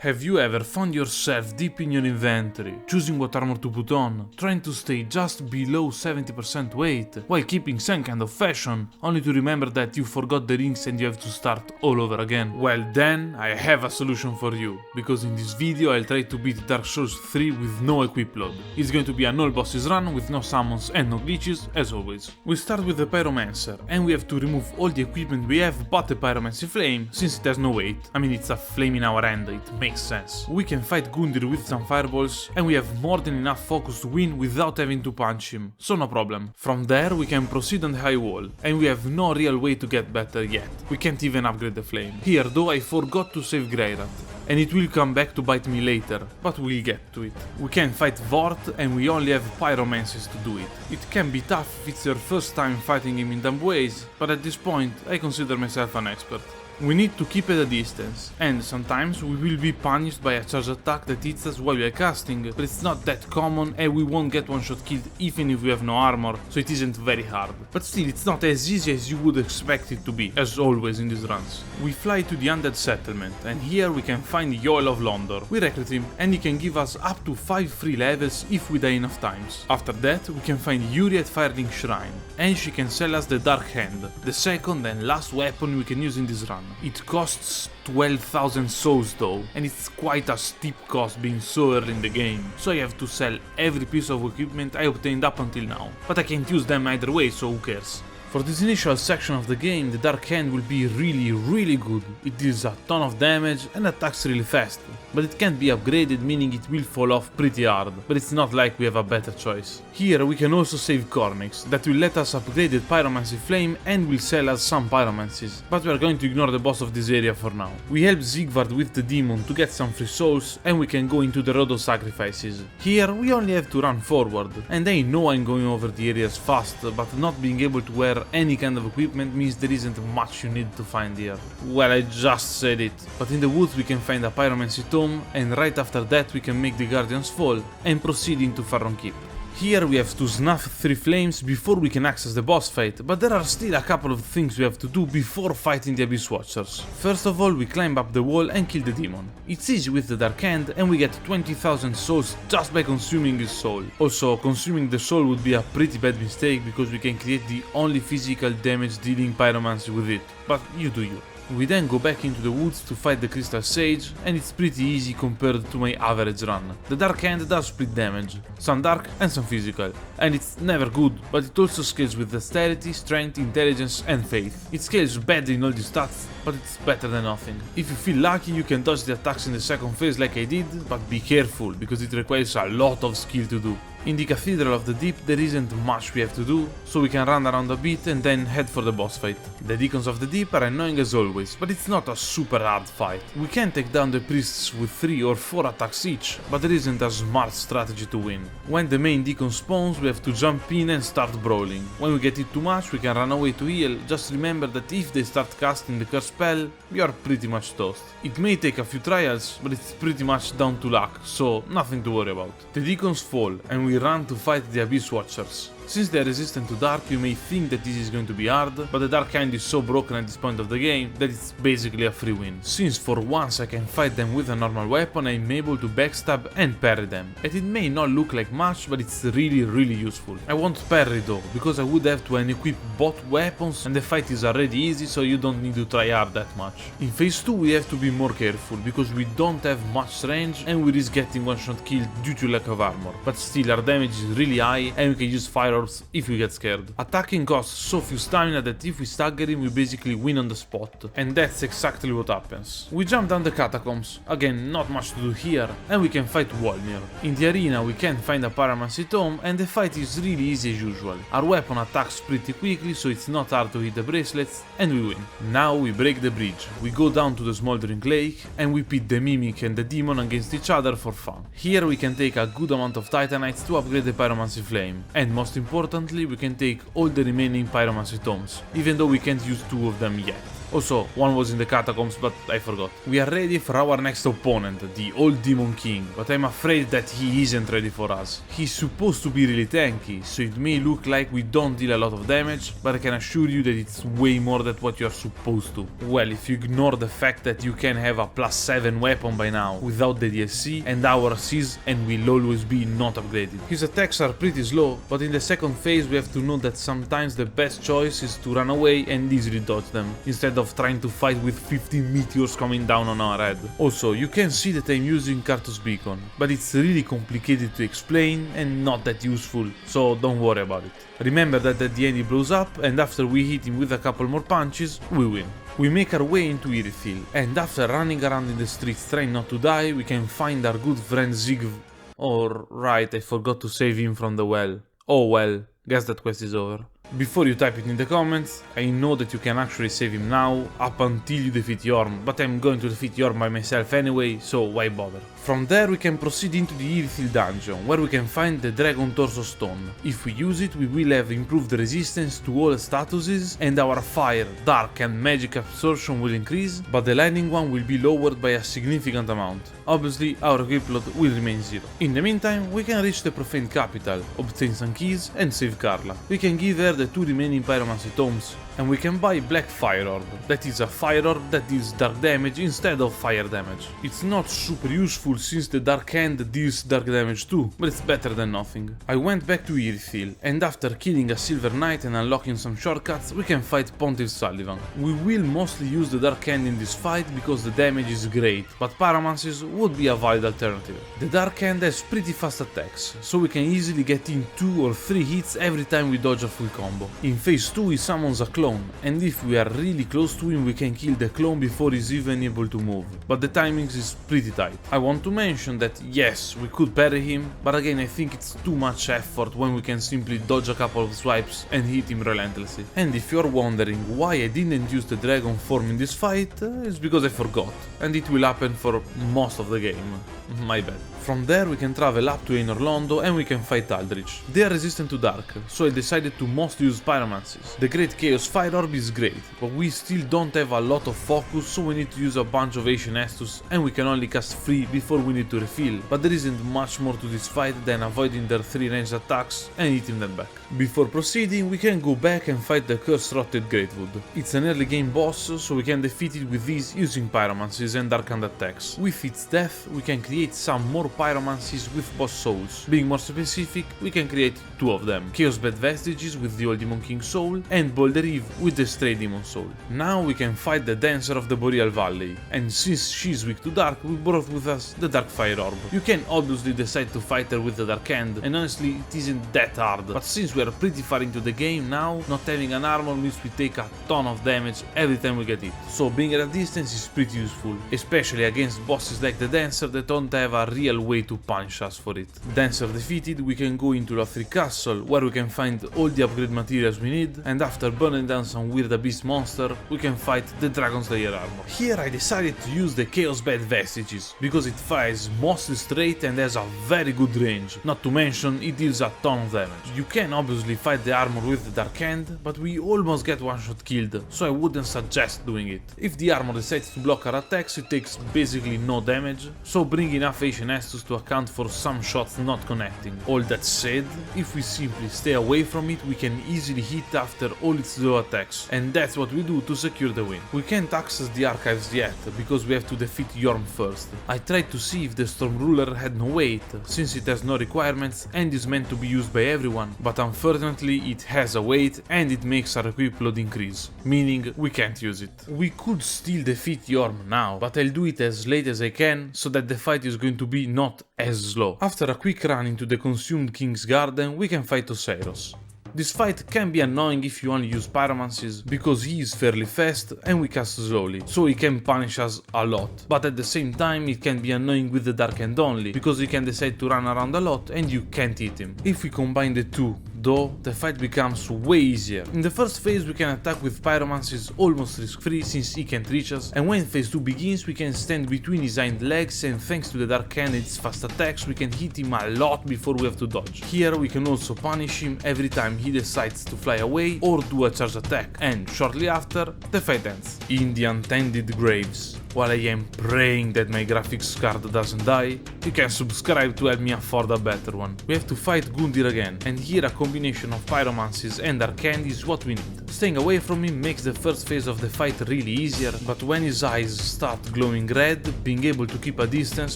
Have you ever found yourself deep in your inventory, choosing what armor to put on, trying to stay just below 70% weight, while keeping some kind of fashion, only to remember that you forgot the rings and you have to start all over again? Well then, I have a solution for you, because in this video I'll try to beat Dark Souls 3 with no equip load. It's going to be an all bosses run with no summons and no glitches, as always. We start with the Pyromancer, and we have to remove all the equipment we have but the Pyromancy Flame, since it has no weight. I mean, it's a flame in our hand, it makes sense. We can fight Gundyr with some fireballs, and we have more than enough focus to win without having to punch him, so no problem. From there we can proceed on the high wall, and we have no real way to get better yet. We can't even upgrade the flame. Here though I forgot to save Greirat, and it will come back to bite me later, but we'll get to it. We can fight Vort, and we only have Pyromancies to do it. It can be tough if it's your first time fighting him in dumb ways, but at this point I consider myself an expert. We need to keep at a distance, and sometimes we will be punished by a charge attack that hits us while we are casting, but it's not that common and we won't get one shot killed even if we have no armor, so it isn't very hard. But still, it's not as easy as you would expect it to be, as always in these runs. We fly to the Undead Settlement, and here we can find Yoel of Londor. We recruit him, and he can give us up to 5 free levels if we die enough times. After that, we can find Yuri at Firelink Shrine, and she can sell us the Dark Hand, the second and last weapon we can use in this run. It costs 12,000 souls though, and it's quite a steep cost being so early in the game, so I have to sell every piece of equipment I obtained up until now. But I can't use them either way, so who cares? For this initial section of the game, the Dark Hand will be really good. It deals a ton of damage and attacks really fast, but it can't be upgraded, meaning it will fall off pretty hard, but it's not like we have a better choice. Here we can also save Cornix, that will let us upgrade the Pyromancy Flame and will sell us some Pyromancies, but we are going to ignore the boss of this area for now. We help Siegward with the demon to get some free souls, and we can go into the Road of Sacrifices. Here we only have to run forward, and I know I'm going over the areas fast, but not being able to wear any kind of equipment means there isn't much you need to find here. Well, I just said it. But in the woods we can find a Pyromancy Tome, and right after that we can make the Guardians fall and proceed into Farron Keep. Here we have to snuff 3 flames before we can access the boss fight, but there are still a couple of things we have to do before fighting the Abyss Watchers. First of all, we climb up the wall and kill the demon. It's easy with the Dark Hand, and we get 20,000 souls just by consuming his soul. Also, consuming the soul would be a pretty bad mistake because we can create the only physical damage dealing pyromancy with it, but you do you. We then go back into the woods to fight the Crystal Sage, and it's pretty easy compared to my average run. The Dark Hand does split damage, some dark and some physical, and it's never good, but it also scales with dexterity, strength, intelligence and faith. It scales badly in all the stats, but it's better than nothing. If you feel lucky, you can dodge the attacks in the second phase like I did, but be careful, because it requires a lot of skill to do. In the Cathedral of the Deep there isn't much we have to do, so we can run around a bit and then head for the boss fight. The Deacons of the Deep are annoying as always, but it's not a super hard fight. We can take down the priests with 3 or 4 attacks each, but there isn't a smart strategy to win. When the main Deacon spawns, we have to jump in and start brawling. When we get hit too much, we can run away to heal. Just remember that if they start casting the curse spell, we are pretty much toast. It may take a few trials, but it's pretty much down to luck, so nothing to worry about. The Deacons fall, and we run to fight the Abyss Watchers. Since they are resistant to dark, you may think that this is going to be hard, but the Dark Hand is so broken at this point of the game that it's basically a free win. Since for once I can fight them with a normal weapon, I'm able to backstab and parry them. And it may not look like much, but it's really useful. I won't parry though, because I would have to unequip both weapons and the fight is already easy, so you don't need to try hard that much. In phase 2 we have to be more careful, because we don't have much range and we risk getting one shot killed due to lack of armor. But still, our damage is really high and we can use fire if we get scared. Attacking costs so few stamina that if we stagger him we basically win on the spot, and that's exactly what happens. We jump down the catacombs, again not much to do here, and we can fight Wolnir. In the arena we can find a Pyromancy Tome, and the fight is really easy as usual. Our weapon attacks pretty quickly, so it's not hard to hit the bracelets, and we win. Now we break the bridge, we go down to the Smoldering Lake, and we pit the Mimic and the Demon against each other for fun. Here we can take a good amount of Titanites to upgrade the Pyromancy Flame, and most importantly we can take all the remaining Pyromancy Tomes, even though we can't use 2 of them yet. Also, one was in the catacombs, but I forgot. We are ready for our next opponent, the Old Demon King, but I'm afraid that he isn't ready for us. He's supposed to be really tanky, so it may look like we don't deal a lot of damage, but I can assure you that it's way more than what you're supposed to. Well, if you ignore the fact that you can have a +7 weapon by now, without the DLC, and our Cs, and will always be not upgraded. His attacks are pretty slow, but in the second phase we have to know that sometimes the best choice is to run away and easily dodge them, instead of trying to fight with 15 meteors coming down on our head. Also, you can see that I'm using Cartus Beacon, but it's really complicated to explain and not that useful, so don't worry about it. Remember that at the end he blows up, and after we hit him with a couple more punches, we win. We make our way into Irithyll, and after running around in the streets trying not to die, we can find our good friend Zigv. Or, right, I forgot to save him from the well. Oh well, guess that quest is over. Before you type it in the comments, I know that you can actually save him now, up until you defeat Yorm, but I'm going to defeat Yorm by myself anyway, so why bother? From there we can proceed into the Irithyll dungeon, where we can find the Dragon Torso Stone. If we use it, we will have improved resistance to all statuses, and our fire, dark and magic absorption will increase, but the lightning one will be lowered by a significant amount. Obviously, our equip load will remain 0. In the meantime, we can reach the Profaned Capital, obtain some keys, and save Carla. We can give her the 2 remaining Pyromancy Tomes, and we can buy Black Fire Orb, that is a fire orb that deals dark damage instead of fire damage. It's not super useful since the Dark Hand deals dark damage too, but it's better than nothing. I went back to Irithyll, and after killing a Silver Knight and unlocking some shortcuts, we can fight Pontiff Sullivan. We will mostly use the Dark Hand in this fight because the damage is great, but Pyromancies would be a valid alternative. The Dark Hand has pretty fast attacks, so we can easily get in 2 or 3 hits every time we dodge a full combo. In phase 2 he summons a clone, and if we are really close to him we can kill the clone before he's even able to move, but the timings is pretty tight. I want to mention that yes, we could parry him, but again I think it's too much effort when we can simply dodge a couple of swipes and hit him relentlessly. And if you're wondering why I didn't use the dragon form in this fight, it's because I forgot, and it will happen for most of the game. My bad. From there we can travel up to Anor Londo and we can fight Aldrich. They are resistant to dark, so I decided to mostly use Pyromancies. The Great Chaos Fire Orb is great, but we still don't have a lot of focus, so we need to use a bunch of Ancient Estus, and we can only cast 3 before we need to refill, but there isn't much more to this fight than avoiding their 3 ranged attacks and hitting them back. Before proceeding, we can go back and fight the Cursed Rotted Greatwood. It's an early game boss, so we can defeat it with these using Pyromancies and Dark Hand attacks. With its death, we can create some more Pyromancies with boss souls. Being more specific, we can create 2 of them. Chaosbed Vestiges with the Old Demon King soul, and Boulder Eve with the Stray Demon soul. Now we can fight the Dancer of the Boreal Valley, and since she's weak to dark, we brought with us the Dark Fire Orb. You can obviously decide to fight her with the Dark Hand, and honestly it isn't that hard, but since we are pretty far into the game now, not having an armor means we take a ton of damage every time we get hit. So being at a distance is pretty useful, especially against bosses like the Dancer that don't have a real way to punish us for it. Dancer defeated, we can go into Lothric Castle, where we can find all the upgrade materials we need, and after burning down some weird abyss monster, we can fight the Dragon Slayer armor. Here I decided to use the Chaosbed Vestiges, because it fires mostly straight and has a very good range, not to mention it deals a ton of damage. You can obviously fight the armor with the Dark Hand, but we almost get one shot killed, so I wouldn't suggest doing it. If the armor decides to block our attacks, it takes basically no damage, so bring enough Ancient Estus to account for some shots not connecting. All that said, if we simply stay away from it, we can easily hit after all its low attacks, and that's what we do to secure the win. We can't access the archives yet, because we have to defeat Yorm first. I tried to see if the Storm Ruler had no weight, since it has no requirements and is meant to be used by everyone, but unfortunately it has a weight and it makes our equip load increase, meaning we can't use it. We could still defeat Yorm now, but I'll do it as late as I can, so that the fight is going to be not as slow. After a quick run into the consumed King's Garden, we can fight Oceiros. This fight can be annoying if you only use Pyromancies, because he is fairly fast and we cast slowly, so he can punish us a lot. But at the same time it can be annoying with the Dark Hand only, because he can decide to run around a lot and you can't hit him. If we combine the two, though the fight becomes way easier. In the first phase we can attack with pyromancies almost risk-free since he can't reach us, and when phase 2 begins we can stand between his hind legs, and thanks to the Dark Hand and its fast attacks we can hit him a lot before we have to dodge. Here we can also punish him every time he decides to fly away or do a charge attack, and shortly after the fight ends. In the Untended Graves, while I am praying that my graphics card doesn't die, you can subscribe to help me afford a better one. We have to fight Gundyr again, and here a combination of pyromancies and Dark Hand is what we need. Staying away from him makes the first phase of the fight really easier, but when his eyes start glowing red, being able to keep a distance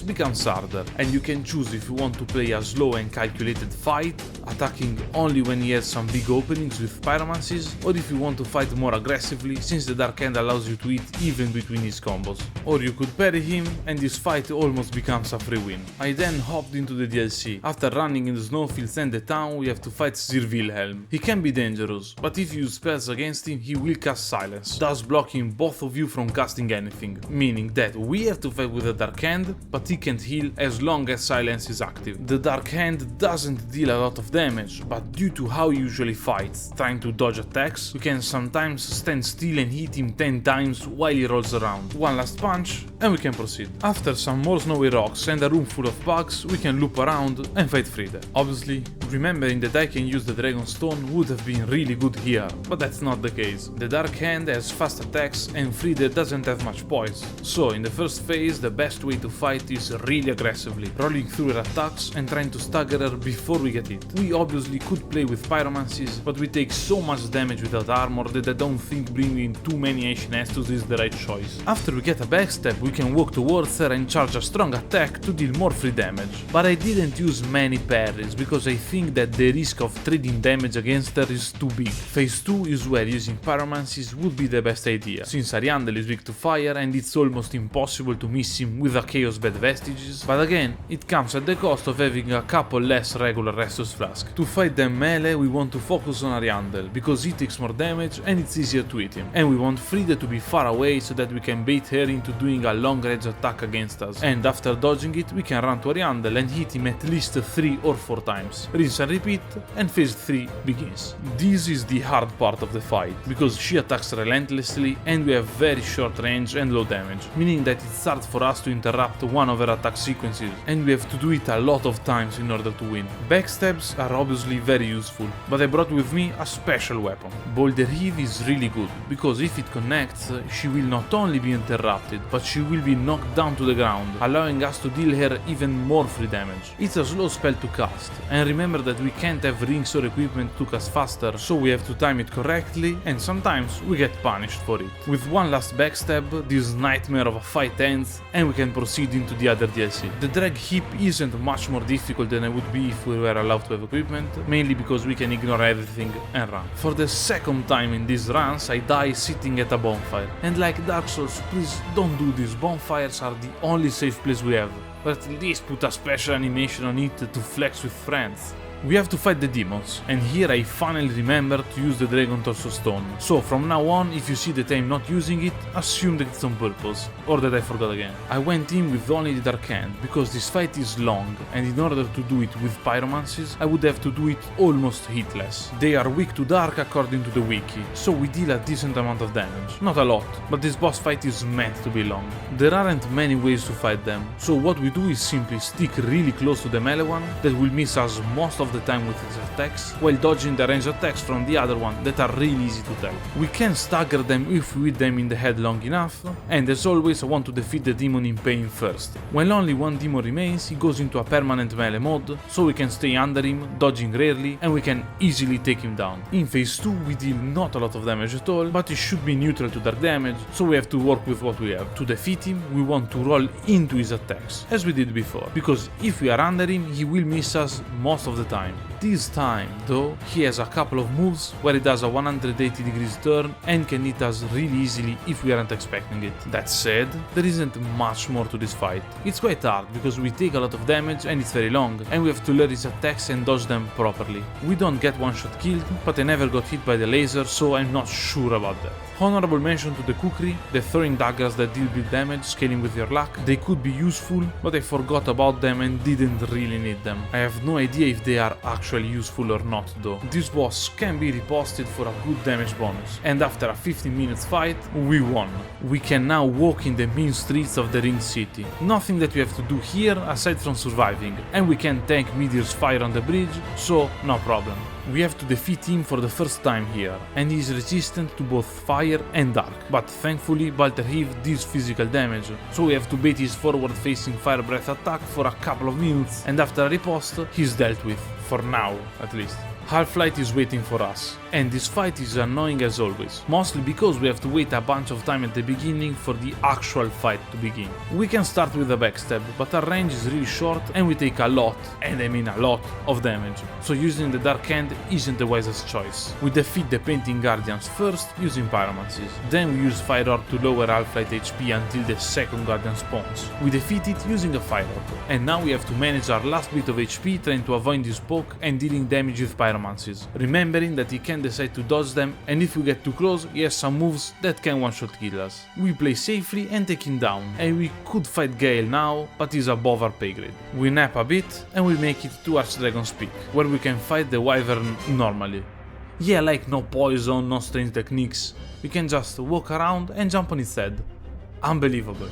becomes harder, and you can choose if you want to play a slow and calculated fight, attacking only when he has some big openings with pyromancies, or if you want to fight more aggressively since the Dark Hand allows you to hit even between his combos. Or you could parry him and this fight almost becomes a free win. I then hopped into the DLC. After running in the snowfields and the town, we have to fight Sir Wilhelm. He can be dangerous, but if you use spells against him, he will cast silence, thus blocking both of you from casting anything, meaning that we have to fight with the Dark Hand, but he can't heal as long as silence is active. The Dark Hand doesn't deal a lot of damage, but due to how he usually fights, trying to dodge attacks, you can sometimes stand still and hit him 10 times while he rolls around. One last punch and we can proceed. After some more snowy rocks and a room full of bugs, we can loop around and fight Friede. Obviously, remembering that I can use the Dragon Stone would have been really good here, but that's not the case. The Dark Hand has fast attacks and Friede doesn't have much poise. So in the first phase, the best way to fight is really aggressively, rolling through her attacks and trying to stagger her before we get hit. We obviously could play with pyromancies, but we take so much damage without armor that I don't think bringing too many Ancient Estus is the right choice. After we get a backstab, we can walk towards her and charge a strong attack to deal more free damage. But I didn't use many parries because I think that the risk of trading damage against her is too big. Phase 2 is where using pyromancies would be the best idea, since Ariandel is weak to fire and it's almost impossible to miss him with a Chaos Bed Vestiges, but again, it comes at the cost of having a couple less regular Restus Flask. To fight them melee, we want to focus on Ariandel, because he takes more damage and it's easier to hit him, and we want Friede to be far away so that we can bait her into doing a long range attack against us, and after dodging it we can run to Ariandel and hit him at least 3 or 4 times. Rinse and repeat, and phase 3 begins. This is the hard part of the fight, because she attacks relentlessly and we have very short range and low damage, meaning that it's hard for us to interrupt one of her attack sequences, and we have to do it a lot of times in order to win. Backstabs are obviously very useful, but I brought with me a special weapon. Boulder Heave is really good, because if it connects, she will not only be interrupted, but she will be knocked down to the ground, allowing us to deal her even more free damage. It's a slow spell to cast, and remember that we can't have rings or equipment to cast faster, so we have to time it correctly, and sometimes we get punished for it. With one last backstab, this nightmare of a fight ends, and we can proceed into the other DLC. The drag heap isn't much more difficult than it would be if we were allowed to have equipment, mainly because we can ignore everything and run. For the second time in these runs, I die sitting at a bonfire, and like Dark Souls, please don't do this. Bonfires are the only safe place we have, but at least put a special animation on it to flex with friends. We have to fight the demons, and here I finally remembered to use the Dragon Torso Stone, so from now on, if you see that I'm not using it, assume that it's on purpose, or that I forgot again. I went in with only the Dark Hand, because this fight is long, and in order to do it with pyromancies, I would have to do it almost hitless. They are weak to dark according to the wiki, so we deal a decent amount of damage. Not a lot, but this boss fight is meant to be long. There aren't many ways to fight them, so what we do is simply stick really close to the melee one, that will miss us most of the time with his attacks, while dodging the ranged attacks from the other one that are really easy to tell. We can stagger them if we hit them in the head long enough, and as always I want to defeat the demon in pain first. When only one demon remains, he goes into a permanent melee mode, so we can stay under him, dodging rarely, and we can easily take him down. In phase 2 we deal not a lot of damage at all, but it should be neutral to dark damage, so we have to work with what we have. To defeat him, we want to roll into his attacks, as we did before, because if we are under him, he will miss us most of the time. This time, though, he has a couple of moves where he does a 180 degrees turn and can hit us really easily if we aren't expecting it. That said, there isn't much more to this fight. It's quite hard because we take a lot of damage and it's very long, and we have to learn his attacks and dodge them properly. We don't get one shot killed, but I never got hit by the laser, so I'm not sure about that. Honorable mention to the Kukri, the throwing daggers that deal big damage, scaling with your luck. They could be useful, but I forgot about them and didn't really need them. I have no idea if they are actually actually useful or not though. This boss can be reposted for a good damage bonus, and after a 15 minutes fight, we won. We can now walk in the main streets of the Ring City. Nothing that we have to do here aside from surviving, and we can tank Meteor's fire on the bridge, so no problem. We have to defeat him for the first time here, and he is resistant to both fire and dark, but thankfully Balter Heave deals physical damage, so we have to bait his forward facing fire breath attack for a couple of minutes, and after a riposte, he's dealt with, for now at least. Half-Light is waiting for us, and this fight is annoying as always, mostly because we have to wait a bunch of time at the beginning for the actual fight to begin. We can start with a backstab, but our range is really short and we take a lot, and I mean a lot, of damage, so using the Dark Hand isn't the wisest choice. We defeat the Painting Guardians first using Pyromancies, then we use Fire Orb to lower Half-Light HP until the second Guardian spawns. We defeat it using a Fire Orb, and now we have to manage our last bit of HP trying to avoid this poke and dealing damage with Pyromancies, remembering that he can decide to dodge them, and if we get too close he has some moves that can one-shot kill us. We play safely and take him down, and we could fight Gale now, but he's above our pay grade. We nap a bit and we make it to Archdragon's Peak, where we can fight the Wyvern normally. Yeah, like no poison, no strange techniques, we can just walk around and jump on its head. Unbelievable.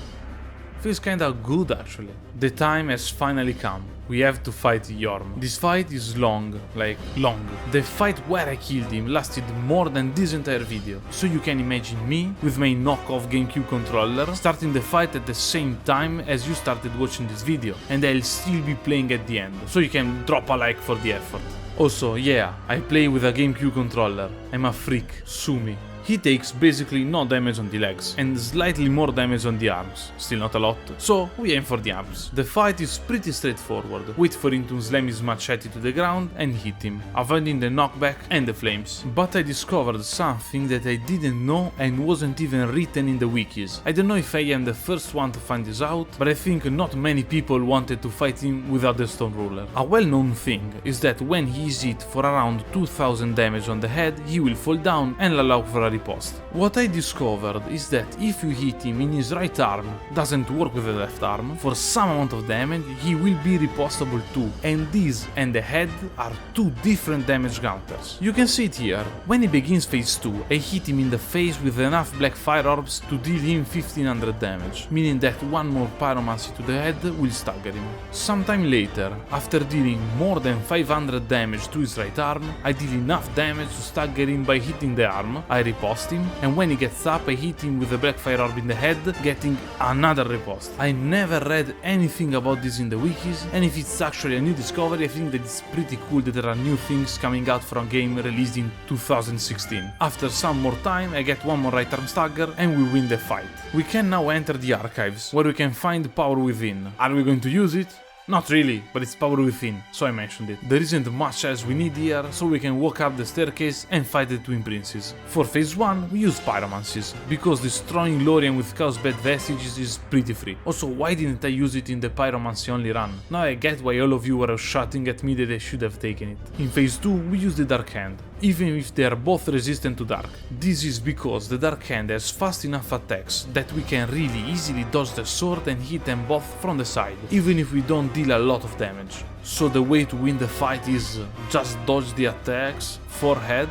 Feels kinda good actually. The time has finally come. We have to fight Yhorm. This fight is long, like long. The fight where I killed him lasted more than this entire video, so you can imagine me with my knockoff GameCube controller starting the fight at the same time as you started watching this video, and I'll still be playing at the end, so you can drop a like for the effort. Also, yeah, I play with a GameCube controller. I'm a freak, sue me. He takes basically no damage on the legs, and slightly more damage on the arms, still not a lot, so we aim for the arms. The fight is pretty straightforward, wait for him to slam his machete to the ground and hit him, avoiding the knockback and the flames. But I discovered something that I didn't know and wasn't even written in the wikis. I don't know if I am the first one to find this out, but I think not many people wanted to fight him without the Stone Ruler. A well-known thing is that when he is hit for around 2000 damage on the head, he will fall down and allow for a riposte. What I discovered is that if you hit him in his right arm, doesn't work with the left arm, for some amount of damage he will be ripostable too, and these and the head are two different damage counters. You can see it here. When he begins phase 2, I hit him in the face with enough black fire orbs to deal him 1500 damage, meaning that one more pyromancy to the head will stagger him. Sometime later, after dealing more than 500 damage to his right arm, I deal enough damage to stagger him by hitting the arm, I riposte him, and when he gets up I hit him with a black fire orb in the head, getting another riposte. I never read anything about this in the wikis, and if it's actually a new discovery, I think that it's pretty cool that there are new things coming out from a game released in 2016. After some more time I get one more right arm stagger and we win the fight. We can now enter the archives, where we can find Power Within. Are we going to use it? Not really, but it's Power Within, so I mentioned it. There isn't much else we need here, so we can walk up the staircase and fight the Twin Princes. For phase 1, we use Pyromancies, because destroying Lorien with Chaos Bed Vestiges is pretty free. Also, why didn't I use it in the Pyromancy only run? Now I get why all of you were shouting at me that I should have taken it. In phase 2, we use the Dark Hand, even if they are both resistant to Dark. This is because the Dark Hand has fast enough attacks that we can really easily dodge the sword and hit them both from the side, even if we don't deal a lot of damage. So the way to win the fight is just dodge the attacks, forehead?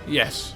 Yes.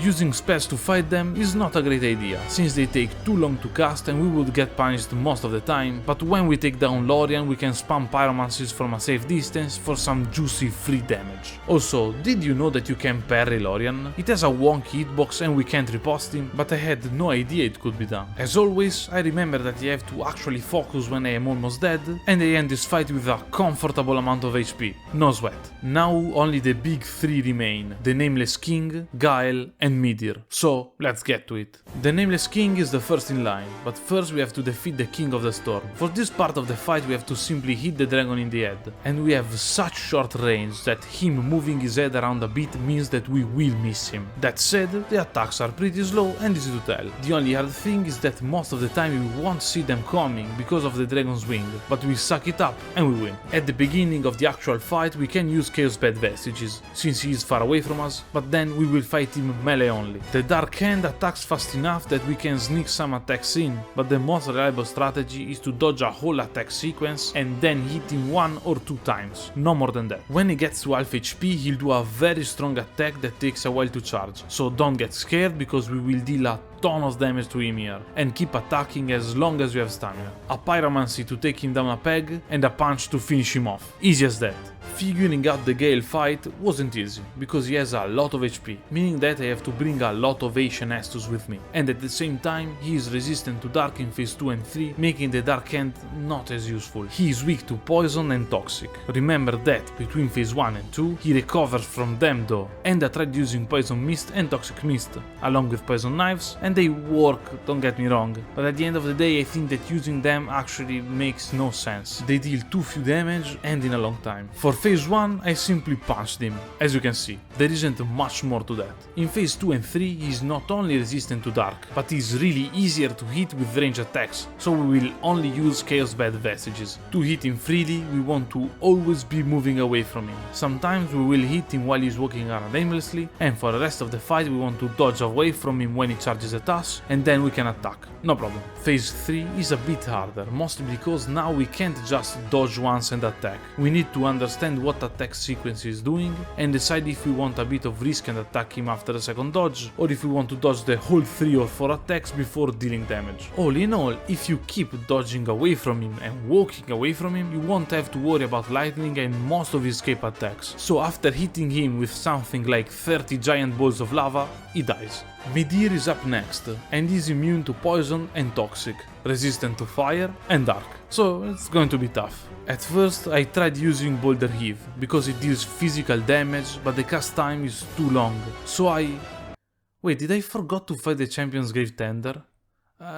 Using spells to fight them is not a great idea, since they take too long to cast and we would get punished most of the time, but when we take down Lorien we can spam pyromancies from a safe distance for some juicy free damage. Also, did you know that you can parry Lorien? It has a wonky hitbox and we can't riposte him, but I had no idea it could be done. As always, I remember that I have to actually focus when I am almost dead, and I end this fight with a comfortable amount of HP. No sweat. Now only the big three remain: the Nameless King, Gael, and Midir. So let's get to it. The Nameless King is the first in line, but first we have to defeat the King of the Storm. For this part of the fight we have to simply hit the dragon in the head, and we have such short range that him moving his head around a bit means that we will miss him. That said, the attacks are pretty slow and easy to tell. The only hard thing is that most of the time we won't see them coming because of the dragon's wing, but we suck it up and we win. At the beginning of the actual fight we can use Chaos Bed Vestiges, since he is far away from us, but then we will fight him melee only. The Dark Hand attacks fast enough that we can sneak some attacks in, but the most reliable strategy is to dodge a whole attack sequence and then hit him 1 or 2 times, no more than that. When he gets to half HP, he'll do a very strong attack that takes a while to charge, so don't get scared because we will deal a ton of damage to him here, and keep attacking as long as you have stamina. A pyromancy to take him down a peg, and a punch to finish him off. Easy as that. Figuring out the Gale fight wasn't easy, because he has a lot of HP, meaning that I have to bring a lot of Asian Estus with me, and at the same time he is resistant to Dark in phase 2 and 3, making the Dark Hand not as useful. He is weak to Poison and Toxic. Remember that between phase 1 and 2 he recovers from them though, and I tried using Poison Mist and Toxic Mist, along with Poison Knives, and they work, don't get me wrong, but at the end of the day I think that using them actually makes no sense. They deal too few damage and in a long time. For phase 1 I simply punched him, as you can see, there isn't much more to that. In phase 2 and 3 he is not only resistant to Dark, but is really easier to hit with range attacks, so we will only use Chaos Bad Vestiges. To hit him freely we want to always be moving away from him. Sometimes we will hit him while he's walking around aimlessly, and for the rest of the fight we want to dodge away from him when he charges at us, and then we can attack. No problem. Phase 3 is a bit harder, mostly because now we can't just dodge once and attack. We need to understand what attack sequence is doing and decide if we want a bit of risk and attack him after a second dodge, or if we want to dodge the whole 3 or 4 attacks before dealing damage. All in all, if you keep dodging away from him and walking away from him, you won't have to worry about lightning and most of his escape attacks. So after hitting him with something like 30 giant balls of lava, he dies. Midir is up next, and is immune to Poison and Toxic, resistant to Fire and Dark, so it's going to be tough. At first I tried using Boulder Heave, because it deals physical damage, but the cast time is too long, so Wait, did I forgot to fight the Champion's Grave Tender?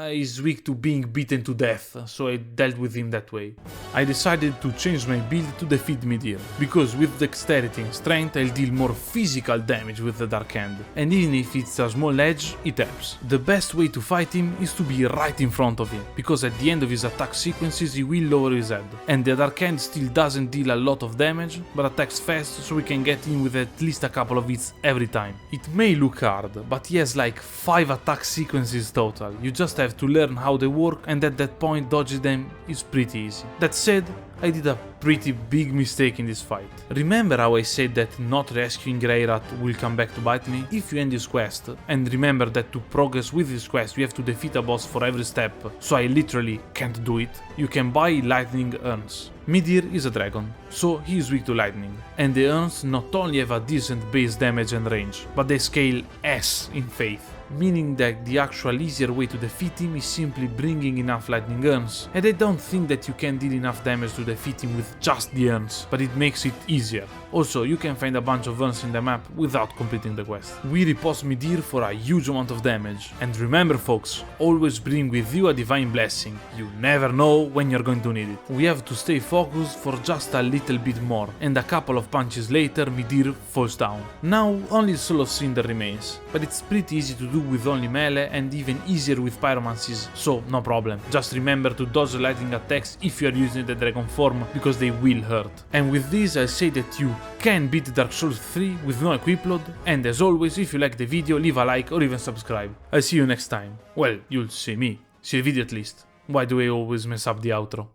He's weak to being beaten to death, so I dealt with him that way. I decided to change my build to defeat Midir, because with Dexterity and Strength I'll deal more physical damage with the Dark Hand, and even if it's a small edge, it helps. The best way to fight him is to be right in front of him, because at the end of his attack sequences he will lower his head, and the Dark Hand still doesn't deal a lot of damage, but attacks fast so we can get in with at least a couple of hits every time. It may look hard, but he has like 5 attack sequences total. You just have to learn how they work, and at that point dodging them is pretty easy. That said, I did a pretty big mistake in this fight. Remember how I said that not rescuing Greirat will come back to bite me? If you end this quest, and remember that to progress with this quest you have to defeat a boss for every step, so I literally can't do it, you can buy lightning urns. Midir is a dragon, so he is weak to lightning, and the urns not only have a decent base damage and range, but they scale S in faith, meaning that the actual easier way to defeat him is simply bringing enough lightning urns, and I don't think that you can deal enough damage to defeat him with just the urns, but it makes it easier. Also, you can find a bunch of urns in the map without completing the quest. We repulse Midir for a huge amount of damage, and remember folks, always bring with you a divine blessing, you never know when you're going to need it. We have to stay focused for just a little bit more, and a couple of punches later Midir falls down. Now only Soul of Cinder remains, but it's pretty easy to do with only melee and even easier with pyromancies, so no problem. Just remember to dodge the lightning attacks if you are using the dragon form, because they will hurt. And with this I'll say that you can beat Dark Souls 3 with no equip load, and as always, if you like the video, leave a like or even subscribe. I'll see you next time. Well, you'll see me. See the video at least. Why do I always mess up the outro?